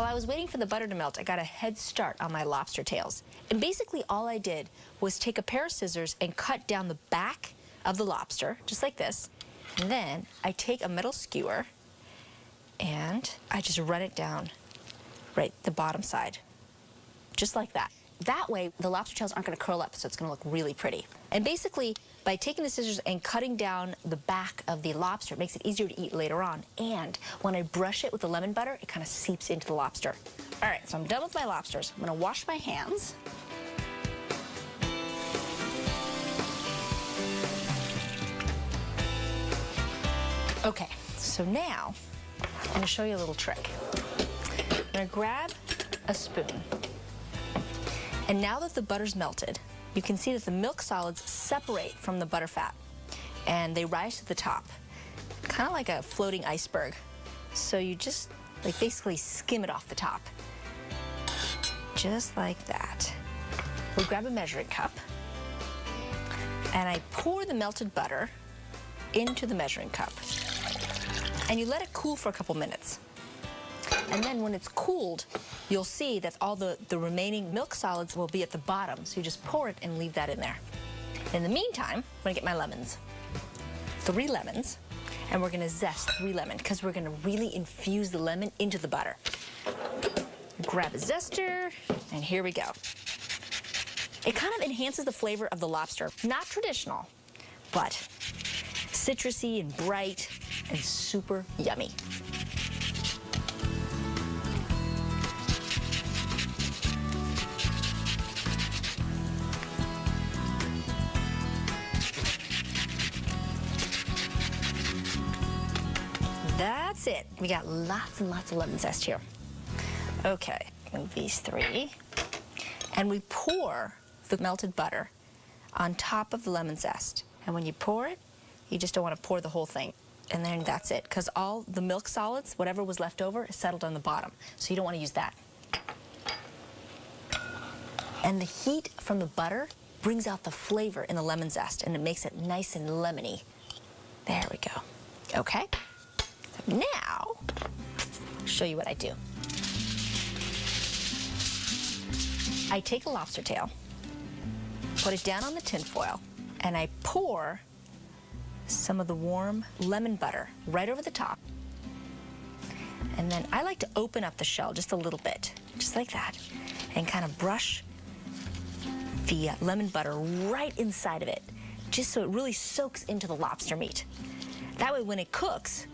I was waiting for the butter to melt, I got a head start on my lobster tails. And basically all I did was take a pair of scissors and cut down the back of the lobster, just like this. And then I take a metal skewer and I just run it down right the bottom side, just like that. That way, the lobster tails aren't going to curl up, so it's going to look really pretty. And basically, by taking the scissors and cutting down the back of the lobster, it makes it easier to eat later on. And when I brush it with the lemon butter, it kind of seeps into the lobster. All right, so I'm done with my lobsters. I'm going to wash my hands. Okay, so now I'm going to show you a little trick. I'm going to grab a spoon. And now that the butter's melted, you can see that the milk solids separate from the butter fat and they rise to the top, kind of like a floating iceberg. So you just basically skim it off the top, just like that. We grab a measuring cup and I pour the melted butter into the measuring cup and you let it cool for a couple minutes. And then when it's cooled, you'll see that all the remaining milk solids will be at the bottom. So you just pour it and leave that in there. In the meantime, I'm gonna get my lemons. 3 lemons, and we're gonna zest 3 lemons because we're gonna really infuse the lemon into the butter. Grab a zester, and here we go. It kind of enhances the flavor of the lobster. Not traditional, but citrusy and bright and super yummy. That's it. We got lots and lots of lemon zest here. Okay, move these 3. And we pour the melted butter on top of the lemon zest. And when you pour it, you just don't want to pour the whole thing. And then that's it, because all the milk solids, whatever was left over, is settled on the bottom. So you don't want to use that. And the heat from the butter brings out the flavor in the lemon zest, and it makes it nice and lemony. There we go. Okay. Now, I'll show you what I do. I take a lobster tail, put it down on the tin foil, and I pour some of the warm lemon butter right over the top. And then I like to open up the shell just a little bit, just like that, and kind of brush the lemon butter right inside of it, just so it really soaks into the lobster meat. That way when it cooks,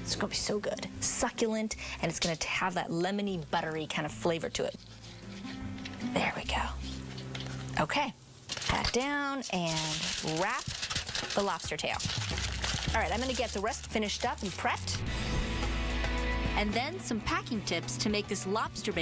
it's gonna be so good, succulent, and it's gonna have that lemony, buttery kind of flavor to it. There we go. Okay, pat down and wrap the lobster tail. All right, I'm gonna get the rest finished up and prepped. And then some packing tips to make this lobster bake.